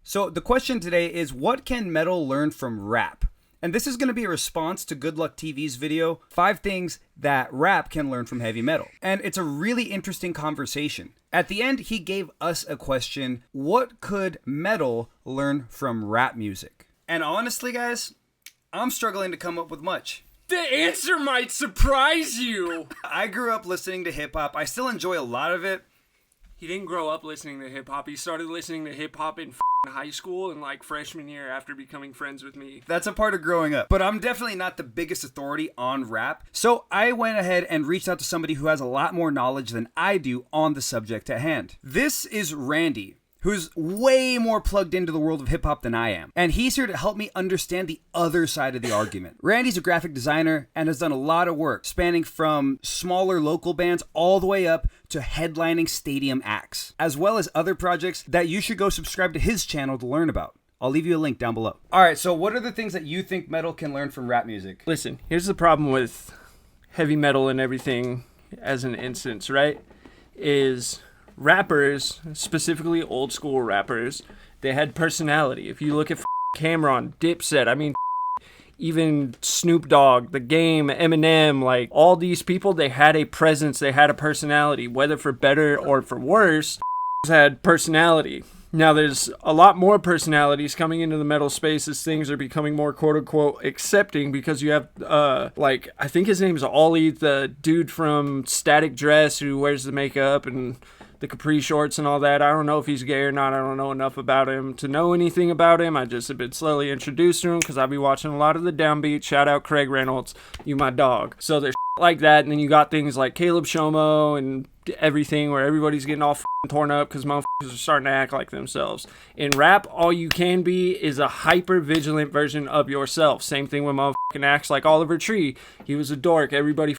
So the question today is, what can metal learn from rap? And this is going to be a response to Good Luck TV's video, 5 things that rap can learn from heavy metal. And it's a really interesting conversation. At the end, he gave us a question: what could metal learn from rap music? And honestly, guys, I'm struggling to come up with much. The answer might surprise you. I grew up listening to hip-hop. I still enjoy a lot of it. He didn't grow up listening to hip-hop. He started listening to hip-hop in high school and freshman year after becoming friends with me. That's a part of growing up. But I'm definitely not the biggest authority on rap. So I went ahead and reached out to somebody who has a lot more knowledge than I do on the subject at hand. This is Randy, who's way more plugged into the world of hip-hop than I am. And he's here to help me understand the other side of the argument. Randy's a graphic designer and has done a lot of work, spanning from smaller local bands all the way up to headlining stadium acts, as well as other projects that you should go subscribe to his channel to learn about. I'll leave you a link down below. All right, so what are the things that you think metal can learn from rap music? Listen, here's the problem with heavy metal and everything as an instance, right? Is rappers, specifically old school rappers, they had personality. If you look at Cameron, Dipset, even Snoop Dogg, The Game, Eminem, all these people, they had a presence, they had a personality, whether for better or for worse, had personality. Now there's a lot more personalities coming into the metal space as things are becoming more quote-unquote accepting, because you have, I think his name's Ollie, the dude from Static Dress who wears the makeup and the capri shorts and all that. I don't know if he's gay or not. I don't know enough about him to know anything about him. I just have been slowly introduced to him because I be watching a lot of the Downbeat. Shout out Craig Reynolds, you my dog. So there's like that, and then you got things like Caleb Shomo and everything where everybody's getting all torn up because motherfuckers are starting to act like themselves. In rap, all you can be is a hyper-vigilant version of yourself. Same thing when motherfucking acts like Oliver Tree. He was a dork. Everybody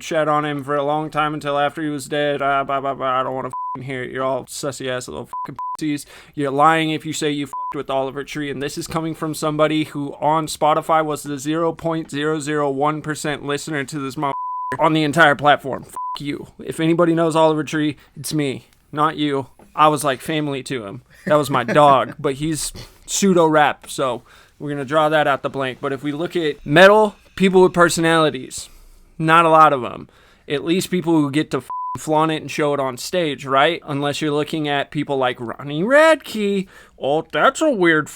shat on him for a long time until after he was dead. I don't want to hear it. You're all sussy-ass little pussies. You're lying if you say you with Oliver Tree, and this is coming from somebody who on Spotify was the 0.001% listener to this motherfucker on the entire platform. You. If anybody knows Oliver Tree, it's me, not you. I was like family to him. That was my dog, but he's pseudo-rap, so we're going to draw that out the blank. But if we look at metal, people with personalities, not a lot of them. At least people who get to flaunt it and show it on stage, right? Unless you're looking at people like Ronnie Radke. Oh, that's a weird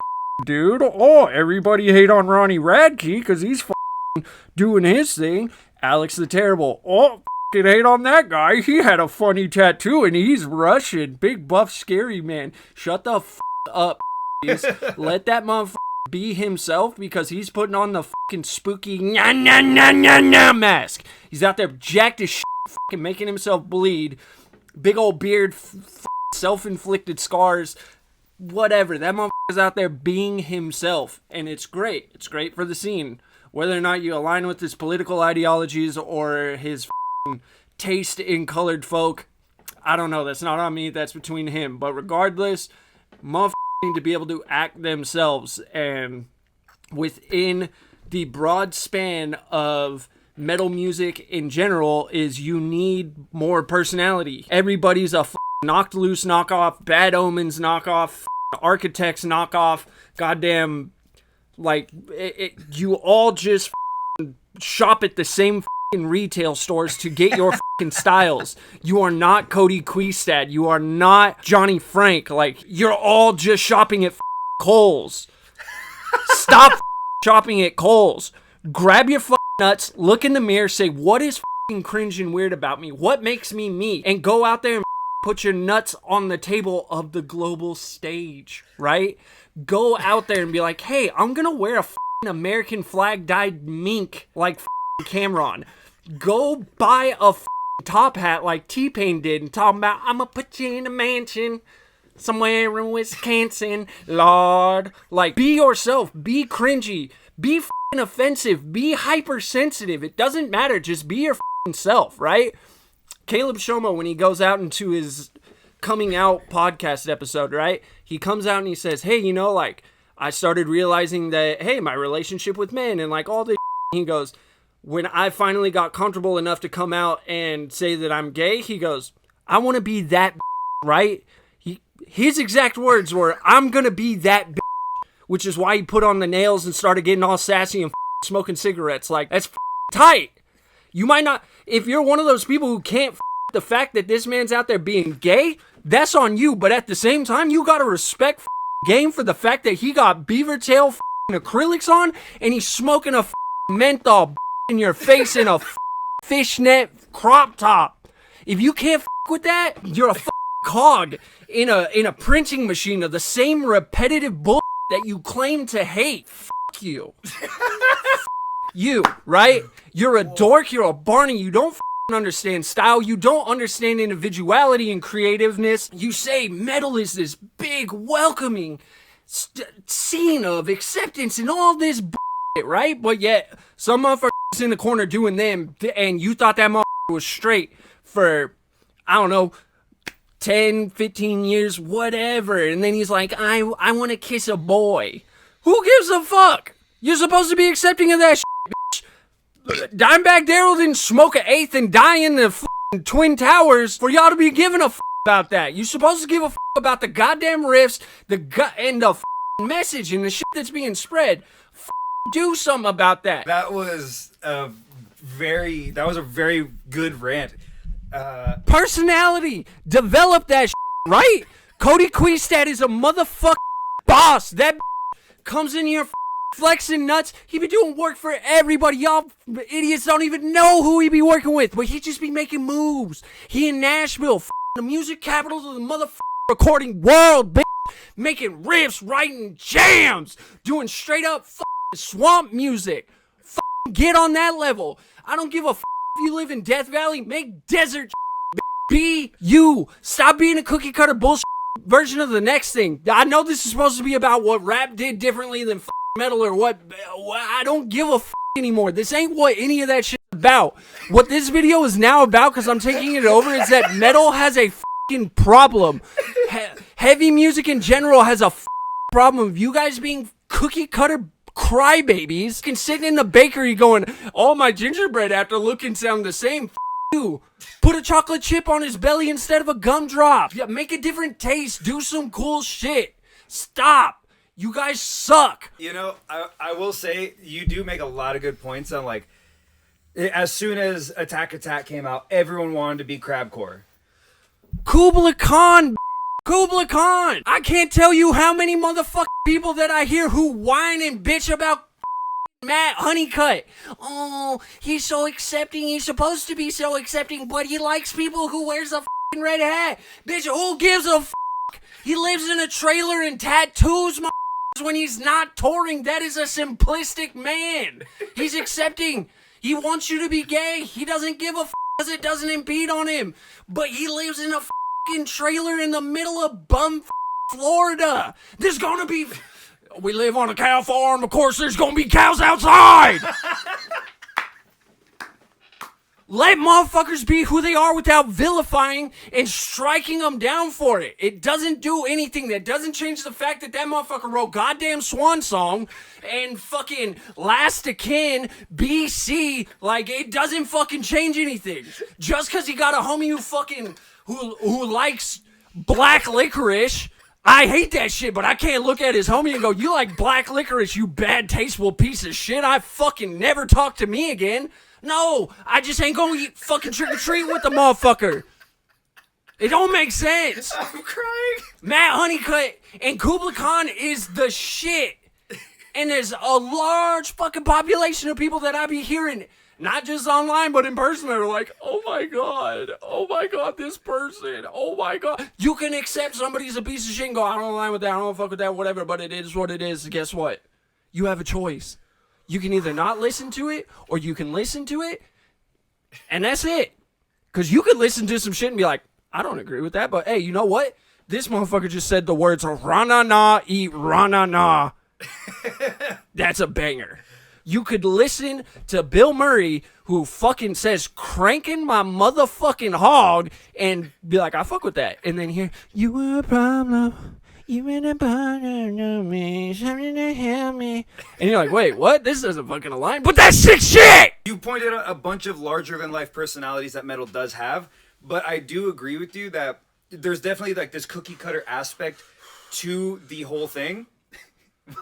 dude. Oh, everybody hate on Ronnie Radke because he's doing his thing. Alex the Terrible. Oh, hate on that guy. He had a funny tattoo and he's Russian. Big buff scary man. Shut the up. Let that motherfucker be himself, because he's putting on the spooky mask. He's out there jacked as shit, making himself bleed. Big old beard, self-inflicted scars, whatever. That motherfucker's out there being himself, and it's great. It's great for the scene. Whether or not you align with his political ideologies or his taste in colored folk, I don't know. That's not on me. That's between him. But regardless, motherfuckers need to be able to act themselves, and within the broad span of metal music in general is you need more personality. Everybody's a knocked loose knockoff, Bad Omens knockoff, Architects knockoff, goddamn, you all just shop at the same retail stores to get your styles. You are not Cody Queestad. You are not Johnny Frank. You're all just shopping at Kohl's. Stop shopping at Kohl's. Grab your nuts, look in the mirror, say, what is cringe and weird about me? What makes me me? And go out there and put your nuts on the table of the global stage, right? Go out there and be like, hey, I'm gonna wear a American flag dyed mink like Cameron. Go buy a top hat like T-Pain did and talking about, I'm gonna put you in a mansion somewhere in Wisconsin, Lord. Be yourself, be cringy, be offensive, be hypersensitive. It doesn't matter, just be your self, right? Caleb Shomo, when he goes out into his coming out podcast episode, right? He comes out and he says, hey, I started realizing that, hey, my relationship with men and all this. He goes, when I finally got comfortable enough to come out and say that I'm gay, he goes, I want to be that, right? His exact words were, I'm gonna be that bitch, which is why he put on the nails and started getting all sassy and smoking cigarettes. Like, that's tight. You might not, if you're one of those people who can't the fact that this man's out there being gay, that's on you. But at the same time, you gotta respect game for the fact that he got beaver tail acrylics on and he's smoking a menthol in your face in a fishnet crop top. If you can't with that, you're a cog in a printing machine of the same repetitive bullshit that you claim to hate. You. You, right? You're a dork, you're a Barney, you don't understand style, you don't understand individuality and creativeness. You say metal is this big, welcoming scene of acceptance and all this right? But yet, some motherfuckers in the corner doing them, and you thought that motherfucker was straight for, I don't know, 10, 15 years, whatever. And then he's like, I want to kiss a boy. Who gives a fuck? You're supposed to be accepting of that shit, bitch. Dimebag Darrell didn't smoke an eighth and die in the Twin Towers for y'all to be giving a about that. You're supposed to give a about the goddamn riffs, and the message and the shit that's being spread. Do something about that. That was a very good rant. Personality. Develop that shit, right? Cody Queestad is a motherfucking boss. That comes in here flexing nuts. He be doing work for everybody. Y'all idiots don't even know who he be working with, but he just be making moves. He in Nashville, the music capital of the motherfucking recording world, bitch. Making riffs, writing jams, doing straight up swamp music. Get on that level. I don't give a if you live in Death Valley. Make desert be you. Stop being a cookie cutter bullshit version of the next thing. I know this is supposed to be about what rap did differently than metal or what. I don't give a anymore. This ain't what any of that shit is about. What this video is now about, because I'm taking it over, is that metal has a problem. Heavy music in general has a problem of you guys being cookie cutter crybabies and sitting in the bakery going, all my gingerbread after looking sound the same. You. Put a chocolate chip on his belly instead of a gumdrop. Yeah, make a different taste. Do some cool shit. Stop. You guys suck. You know, I will say you do make a lot of good points on, like, as soon as Attack Attack came out, everyone wanted to be Crabcore. Kubla Khan. Kubla Khan. I can't tell you how many motherfucking people that I hear who whine and bitch about Matt Honeycutt. Oh, he's so accepting. He's supposed to be so accepting, but he likes people who wears a red hat. Bitch, who gives a fuck? He lives in a trailer and tattoos when he's not touring. That is a simplistic man. He's accepting. He wants you to be gay. He doesn't give a fuck because it doesn't impede on him. But he lives in a trailer in the middle of bum Florida. There's gonna be... We live on a cow farm. Of course, there's gonna be cows outside. Let motherfuckers be who they are without vilifying and striking them down for it. It doesn't do anything. That doesn't change the fact that that motherfucker wrote goddamn Swan Song and fucking Last of Kin, BC. Like, it doesn't fucking change anything. Just because he got a homie who likes black licorice. I hate that shit, but I can't look at his homie and go, you like black licorice, you bad, tasteful piece of shit. I fucking never talk to me again. No, I just ain't gonna eat fucking trick-or-treat with the motherfucker. It don't make sense. I'm crying. Matt Honeycutt and Kubla Khan is the shit. And there's a large fucking population of people that I be hearing, not just online, but in person, that are like, oh my god, this person, oh my god. You can accept somebody's a piece of shit and go, I don't align with that, I don't fuck with that, whatever, but it is what it is. Guess what? You have a choice. You can either not listen to it, or you can listen to it, and that's it. Because you could listen to some shit and be like, I don't agree with that, but hey, you know what? This motherfucker just said the words, ra-na-na, eat ra-na-na. That's a banger. You could listen to Bill Murray, who fucking says, cranking my motherfucking hog, and be like, I fuck with that. And then hear, you were a problem. You were a partner to me, something to help me. And you're like, wait, what? This doesn't fucking align. But that's sick shit! You pointed out a bunch of larger-than-life personalities that metal does have, but I do agree with you that there's definitely like this cookie cutter aspect to the whole thing.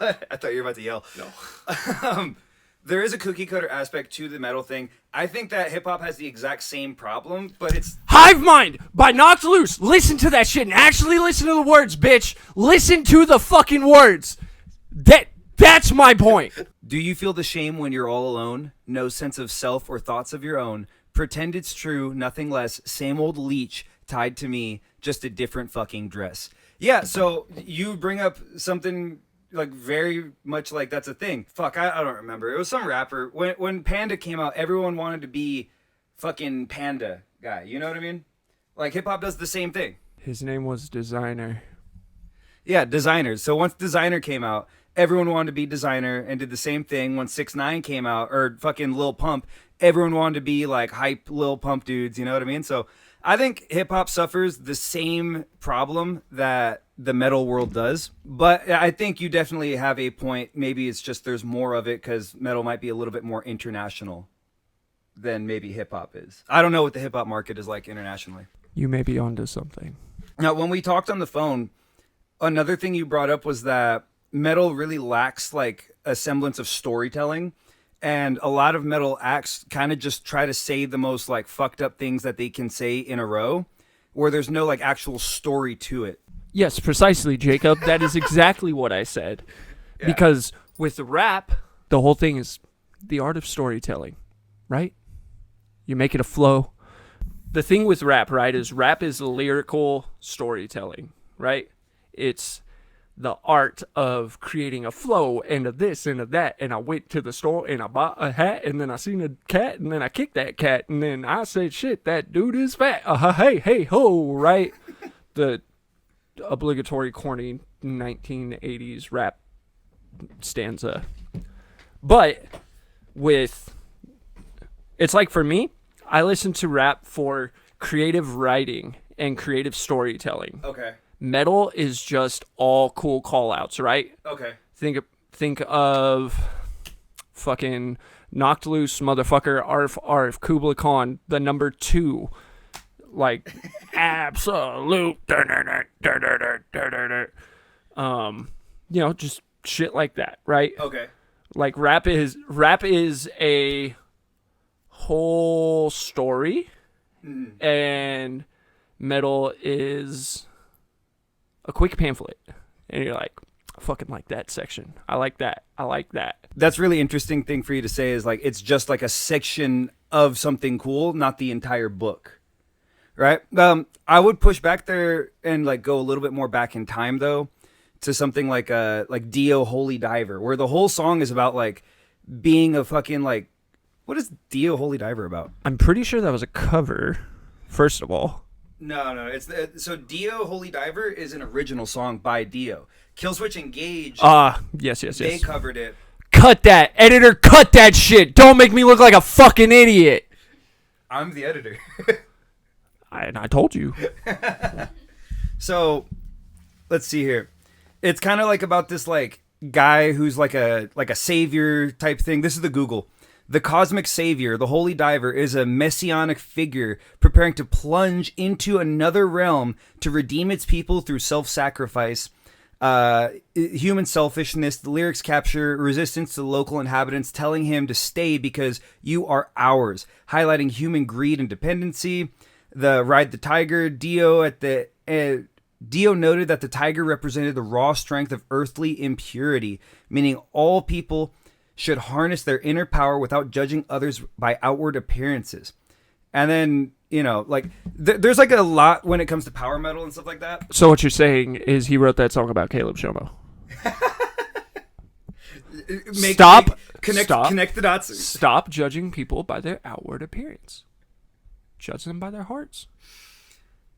But I thought you were about to yell. No. There is a cookie cutter aspect to the metal thing. I think that hip hop has the exact same problem, but it's Hive Mind by Knocked Loose. Listen to that shit and actually listen to the words, bitch. Listen to the fucking words. That's my point. Do you feel the shame when you're all alone? No sense of self or thoughts of your own. Pretend it's true, nothing less. Same old leech tied to me, just a different fucking dress. Yeah, so you bring up something like very much like that's a thing. Fuck, I don't remember. It was some rapper. When Panda came out, everyone wanted to be fucking Panda guy. You know what I mean? Like hip hop does the same thing. His name was Designer. Yeah, Designers. So once Designer came out, everyone wanted to be Designer and did the same thing. When 6ix9ine came out, or fucking Lil Pump, everyone wanted to be like hype Lil Pump dudes. You know what I mean? So I think hip hop suffers the same problem that the metal world does, but I think you definitely have a point. Maybe it's just there's more of it because metal might be a little bit more international than maybe hip hop is. I don't know what the hip hop market is like internationally. You may be onto something. Now, when we talked on the phone, another thing you brought up was that metal really lacks like a semblance of storytelling. And a lot of metal acts kind of just try to say the most like fucked up things that they can say in a row, where there's no like actual story to it. Yes, precisely, Jacob. That is exactly what I said. Yeah. Because with rap, the whole thing is the art of storytelling, right? You make it a flow. The thing with rap, right, is rap is lyrical storytelling, right? It's the art of creating a flow and of this and of that. And I went to the store and I bought a hat and then I seen a cat and then I kicked that cat and then I said, shit, that dude is fat. Hey, ho, right? The obligatory corny 1980s rap stanza. But it's like for me, I listen to rap for creative writing and creative storytelling. Okay. Metal is just all cool call outs, right? Okay. Think of fucking Knocked Loose, motherfucker, Arf Arf, Kubla Khan, the number 2. Like absolute just shit like that, right? Okay. Like rap is a whole story, and metal is a quick pamphlet, and you're like, I fucking like that section. I like that. That's really interesting thing for you to say is like it's just like a section of something cool, not the entire book. Right. I would push back there and like go a little bit more back in time though, to something like Dio Holy Diver, where the whole song is about like being a fucking like, what is Dio Holy Diver about? I'm pretty sure that was a cover. First of all, no, so Dio Holy Diver is an original song by Dio. Killswitch Engage. Yes. They covered it. Cut that, editor. Cut that shit. Don't make me look like a fucking idiot. I'm the editor. I told you. So, let's see here. It's kind of like about this like guy who's like a savior type thing. This is the Google. The cosmic savior, the holy diver, is a messianic figure preparing to plunge into another realm to redeem its people through self-sacrifice, human selfishness. The lyrics capture resistance to the local inhabitants, telling him to stay because you are ours, highlighting human greed and dependency. The Ride the Tiger, Dio noted that the tiger represented the raw strength of earthly impurity, meaning all people should harness their inner power without judging others by outward appearances. And then, like, there's like a lot when it comes to power metal and stuff like that. So what you're saying is he wrote that song about Caleb Shomo. Connect the dots. Stop judging people by their outward appearance. Judge them by their hearts.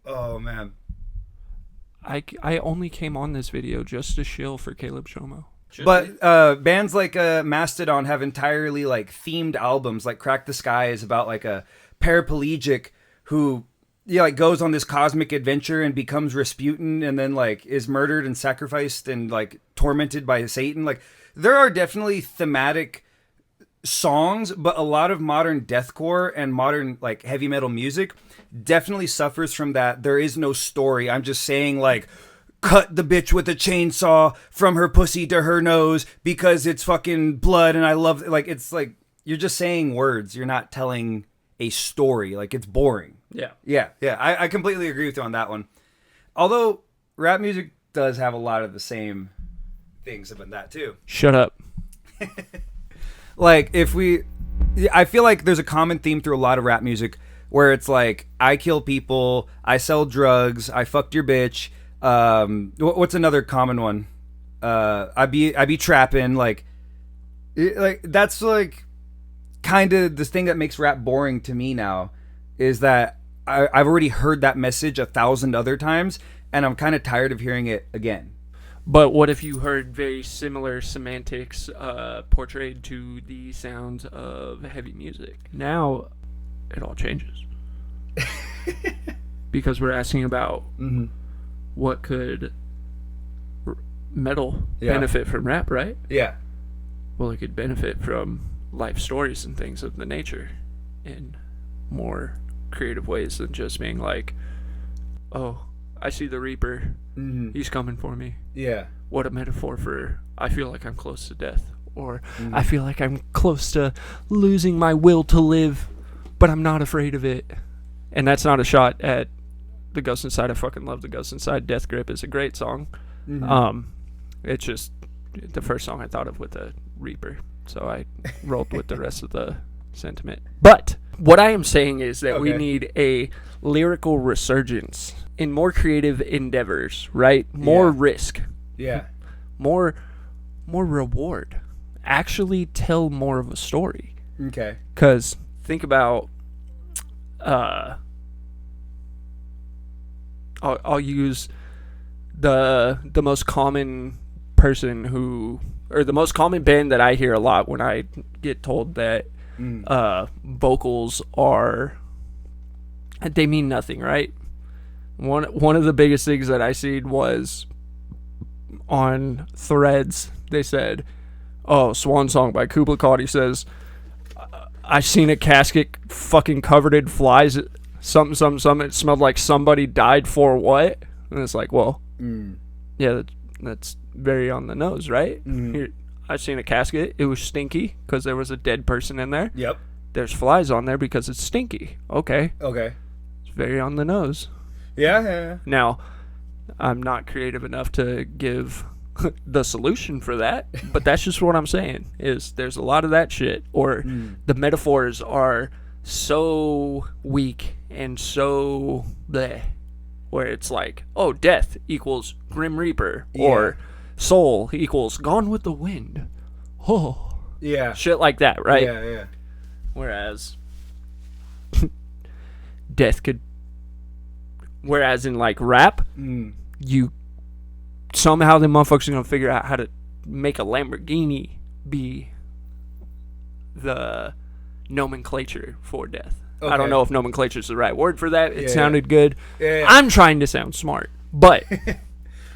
Oh, man. I only came on this video just to shill for Caleb Shomo. But bands like Mastodon have entirely like themed albums. Like Crack the Sky is about like a paraplegic who like goes on this cosmic adventure and becomes Rasputin and then like is murdered and sacrificed and like tormented by Satan. Like there are definitely thematic songs, but a lot of modern deathcore and modern like heavy metal music definitely suffers from that. There is no story. I'm just saying like, cut the bitch with a chainsaw from her pussy to her nose because it's fucking blood and I love it. Like, it's like you're just saying words. You're not telling a story. Like, it's boring. Yeah. I completely agree with you on that one. Although rap music does have a lot of the same things about that too. Shut up. Like, I feel like there's a common theme through a lot of rap music where it's like, I kill people, I sell drugs, I fucked your bitch. What's another common one? I be trapping. Like that's like kind of the thing that makes rap boring to me now is that I've already heard that message 1,000 other times, and I'm kind of tired of hearing it again. But what if you heard very similar semantics portrayed to the sounds of heavy music? Now it all changes. Because we're asking about what could metal benefit from rap, right? Yeah. Well, it could benefit from life stories and things of the nature in more creative ways than just being like, oh, I see the Reaper. He's coming for me. Yeah. What a metaphor for I feel like I'm close to death. Or I feel like I'm close to losing my will to live, but I'm not afraid of it. And that's not a shot at The Ghost Inside. I fucking love The Ghost Inside. Death Grip is a great song. It's just the first song I thought of with the Reaper. So I rolled with the rest of the sentiment. But what I am saying is that we need a lyrical resurgence in more creative endeavors, right? More risk. Yeah. More reward. Actually tell more of a story. Okay. Because think about, I'll use the most common person who, or the most common band that I hear a lot when I get told that vocals are, they mean nothing, right? One of the biggest things that I seen was on Threads. They said, oh, Swan Song by Kubla Khan. He says, I seen a casket fucking covered in flies. Something. It smelled like somebody died for what? And it's like, well, yeah, that's very on the nose, right? Here, I seen a casket. It was stinky because there was a dead person in there. Yep. There's flies on there because it's stinky. Okay. It's very on the nose. Yeah. Now, I'm not creative enough to give the solution for that, but that's just what I'm saying, is there's a lot of that shit, or the metaphors are so weak and so bleh, where it's like, oh, death equals Grim Reaper, or soul equals Gone with the Wind. Oh. Yeah. Shit like that, right? Yeah. Whereas death could, whereas in like rap, you somehow the motherfuckers are gonna figure out how to make a Lamborghini be the nomenclature for death. Okay. I don't know if nomenclature is the right word for that. It sounded good. Yeah. I'm trying to sound smart, but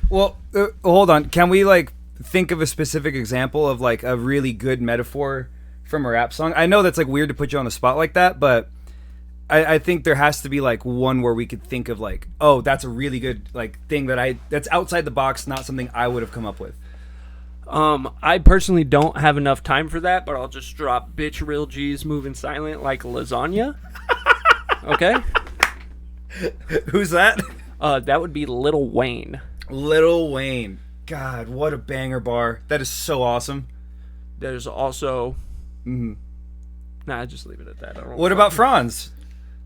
well, hold on. Can we like think of a specific example of like a really good metaphor from a rap song? I know that's like weird to put you on the spot like that, but I think there has to be like one where we could think of like, oh, that's a really good like thing that's outside the box, not something I would have come up with. I personally don't have enough time for that, but I'll just drop bitch real G's moving silent like lasagna. Okay? Who's that? That would be Lil Wayne. Lil Wayne. God, what a banger bar. That is so awesome. There's also Nah, just leave it at that. What about Franz?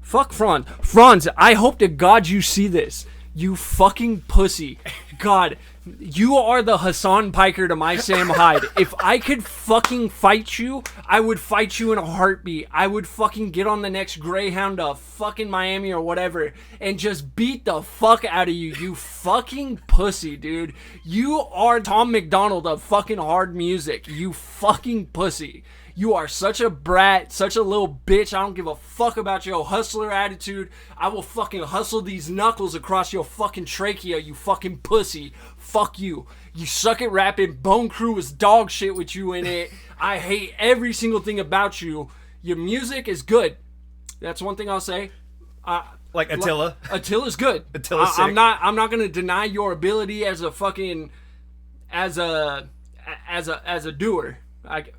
Fuck Franz. Franz, I hope to God you see this. You fucking pussy. God, you are the Hassan Piker to my Sam Hyde. If I could fucking fight you, I would fight you in a heartbeat. I would fucking get on the next Greyhound to fucking Miami or whatever and just beat the fuck out of you, you fucking pussy, dude. You are Tom McDonald of fucking hard music, you fucking pussy. You are such a brat, such a little bitch. I don't give a fuck about your hustler attitude. I will fucking hustle these knuckles across your fucking trachea, you fucking pussy. Fuck you. You suck at rapping. Bone Crew is dog shit with you in it. I hate every single thing about you. Your music is good. That's one thing I'll say. Like Attila. Attila's good. Attila's sick. I'm not gonna deny your ability as a fucking as a doer.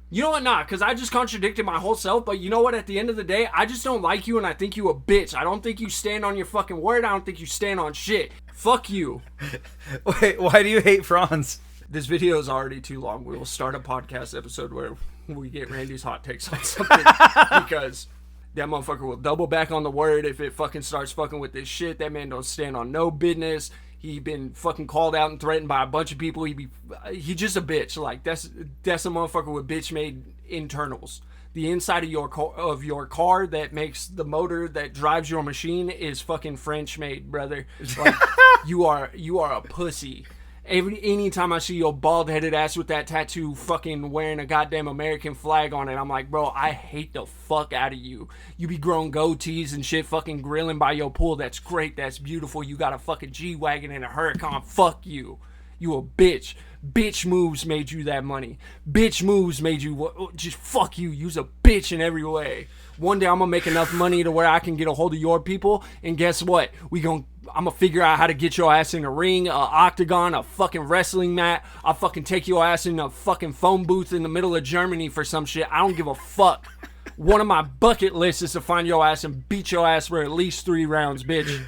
You know what? Because I just contradicted my whole self. But you know what? At the end of the day, I just don't like you, and I think you a bitch. I don't think you stand on your fucking word. I don't think you stand on shit. Fuck you. Wait, why do you hate Franz? This video is already too long. We will start a podcast episode where we get Randy's hot takes on something because that motherfucker will double back on the word if it fucking starts fucking with this shit. That man don't stand on no business. He been fucking called out and threatened by a bunch of people. He just a bitch. Like that's a motherfucker with bitch made internals. The inside of your car that makes the motor that drives your machine is fucking French made, brother. Like you are a pussy. Anytime I see your bald-headed ass with that tattoo fucking wearing a goddamn American flag on it, I'm like, bro, I hate the fuck out of you. You be growing goatees and shit fucking grilling by your pool. That's great. That's beautiful. You got a fucking G-Wagon and a Huracan. Fuck you. You a bitch. Bitch moves made you that money. Bitch moves made you... Just fuck you. You's a bitch in every way. One day I'm gonna make enough money to where I can get a hold of your people, and guess what? I'm gonna figure out how to get your ass in a ring, a octagon, a fucking wrestling mat. I'll fucking take your ass in a fucking phone booth in the middle of Germany for some shit. I don't give a fuck. One of my bucket lists is to find your ass and beat your ass for at least 3 rounds, bitch.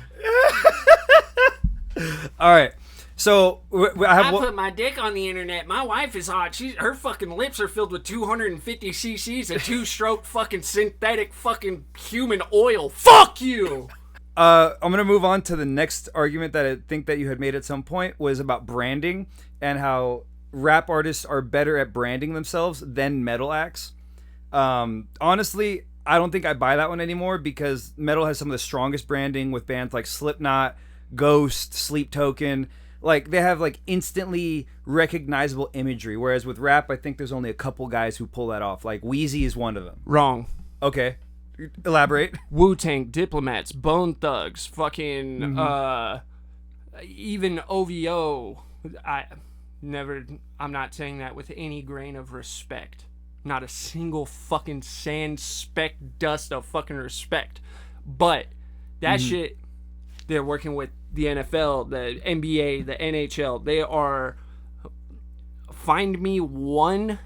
All right. So I put my dick on the internet. My wife is hot. Her fucking lips are filled with 250 cc's of 2-stroke fucking synthetic fucking human oil. Fuck you. I'm gonna move on to the next argument that I think that you had made at some point was about branding and how rap artists are better at branding themselves than metal acts. Honestly, I don't think I buy that one anymore because metal has some of the strongest branding with bands like Slipknot, Ghost, Sleep Token. Like, they have, like, instantly recognizable imagery. Whereas with rap, I think there's only a couple guys who pull that off. Like, Wheezy is one of them. Wrong. Okay. Elaborate. Wu-Tang, Diplomats, Bone Thugs, fucking, even OVO. I'm not saying that with any grain of respect. Not a single fucking sand speck dust of fucking respect. But that shit, they're working with the NFL, the NBA, the NHL. They are... Find me one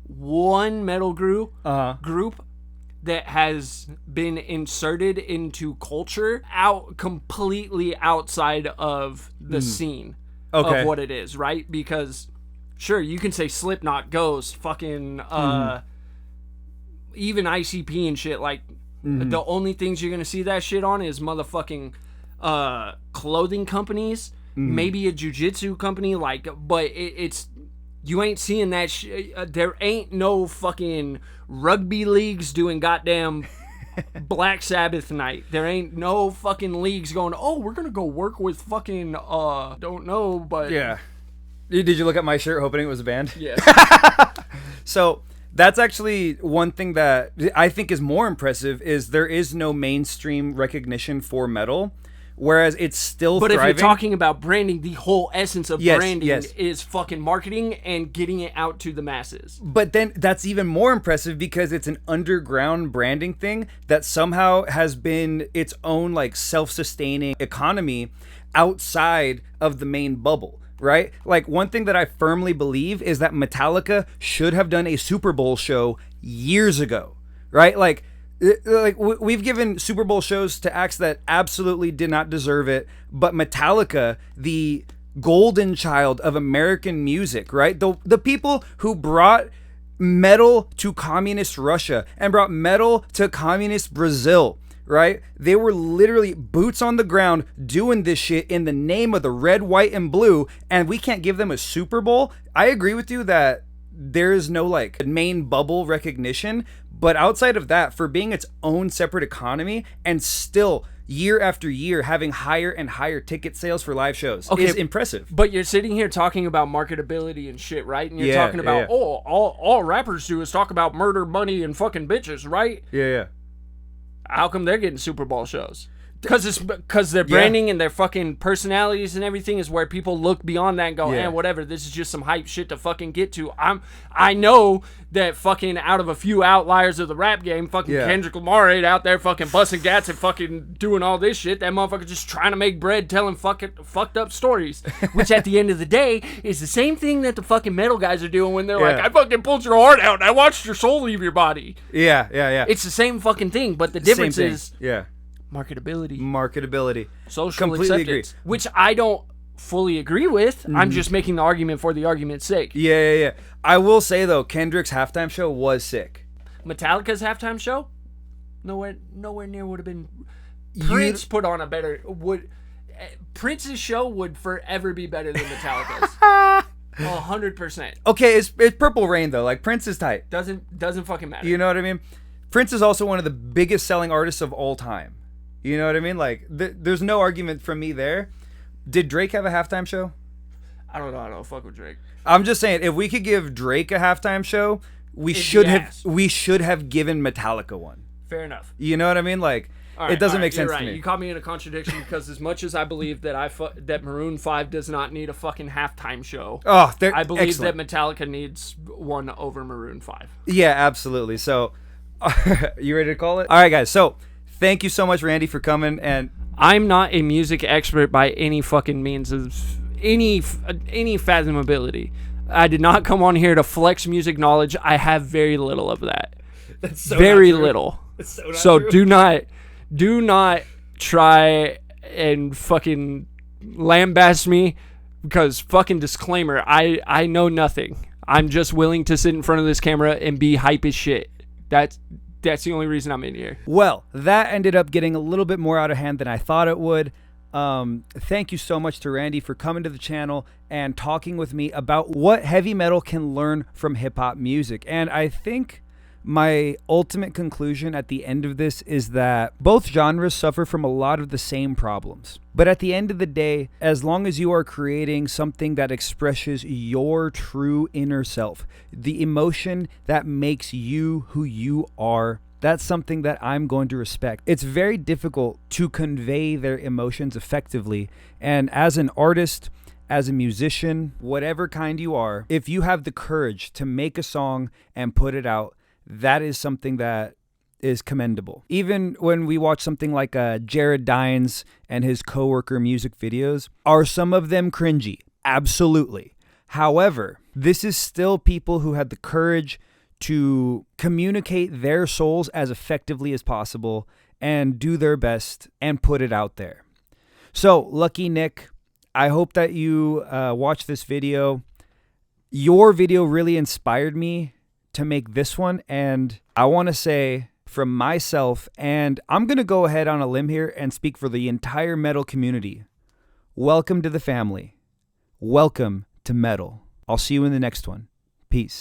metal group that has been inserted into culture completely outside of the scene of what it is, right? Because sure, you can say Slipknot, Ghost, fucking even ICP and shit. Like the only things you're gonna see that shit on is motherfucking clothing companies, maybe a jiu-jitsu company, like, but it's you ain't seeing that shit. There ain't no fucking rugby leagues doing goddamn Black Sabbath night. There ain't no fucking leagues going, oh, we're gonna go work with fucking don't know, but yeah. Did you look at my shirt hoping it was a band? Yeah. So that's actually one thing that I think is more impressive is there is no mainstream recognition for metal. Whereas it's still thriving. But if you're talking about branding, the whole essence of branding is fucking marketing and getting it out to the masses. But then that's even more impressive because it's an underground branding thing that somehow has been its own like self-sustaining economy outside of the main bubble, right? Like one thing that I firmly believe is that Metallica should have done a Super Bowl show years ago, right? Like we've given Super Bowl shows to acts that absolutely did not deserve it, but Metallica, the golden child of American music, right? The people who brought metal to communist Russia and brought metal to communist Brazil, right? They were literally boots on the ground doing this shit in the name of the red, white, and blue, and we can't give them a Super Bowl. I agree with you that there is no like main bubble recognition, but outside of that, for being its own separate economy and still year after year having higher and higher ticket sales for live shows is impressive. But you're sitting here talking about marketability and shit, right? And you're talking about, all rappers do is talk about murder, money, and fucking bitches, right? Yeah. How come they're getting Super Bowl shows? Because their branding and their fucking personalities and everything is where people look beyond that and go, man, whatever, this is just some hype shit to fucking get to. I know that fucking out of a few outliers of the rap game, fucking Kendrick Lamar ain't out there fucking busting gats and fucking doing all this shit. That motherfucker just trying to make bread telling fucked up stories, which at the end of the day is the same thing that the fucking metal guys are doing when they're like, I fucking pulled your heart out and I watched your soul leave your body. Yeah. It's the same fucking thing, but the difference is marketability. Social Completely acceptance. agree. Which I don't fully agree with. I'm just making the argument for the argument's sake. Yeah. I will say, though, Kendrick's halftime show was sick. Metallica's halftime show? Nowhere near would have been... Prince put on a better... Prince's show would forever be better than Metallica's. 100%. Okay, it's Purple Rain, though. Like, Prince is tight. Doesn't fucking matter. You know what I mean? Prince is also one of the biggest selling artists of all time. You know what I mean? Like, there's no argument from me there. Did Drake have a halftime show? I don't know. I don't fuck with Drake. I'm just saying, if we could give Drake a halftime show, we should have given Metallica one. Fair enough. You know what I mean? Like, it doesn't make sense to me. You caught me in a contradiction because as much as I believe that that Maroon 5 does not need a fucking halftime show, I believe that Metallica needs one over Maroon 5. Yeah, absolutely. So, you ready to call it? All right, guys. So, thank you so much, Randy, for coming. And I'm not a music expert by any fucking means of any fathomability. I did not come on here to flex music knowledge. I have very little of that. That's so very little. That's so not so true. do not try and fucking lambaste me because fucking disclaimer, I know nothing. I'm just willing to sit in front of this camera and be hype as shit. That's the only reason I'm in here. Well, that ended up getting a little bit more out of hand than I thought it would. Thank you so much to Randy for coming to the channel and talking with me about what heavy metal can learn from hip-hop music. And I think my ultimate conclusion at the end of this is that both genres suffer from a lot of the same problems. But at the end of the day, as long as you are creating something that expresses your true inner self, the emotion that makes you who you are, that's something that I'm going to respect. It's very difficult to convey their emotions effectively. And as an artist, as a musician, whatever kind you are, if you have the courage to make a song and put it out, that is something that is commendable. Even when we watch something like Jared Dines and his coworker music videos, are some of them cringy? Absolutely. However, this is still people who had the courage to communicate their souls as effectively as possible and do their best and put it out there. So, LuckyNick, I hope that you watch this video. Your video really inspired me to make this one, and I want to say from myself, and I'm going to go ahead on a limb here and speak for the entire metal community. Welcome to the family. Welcome to metal. I'll see you in the next one. Peace.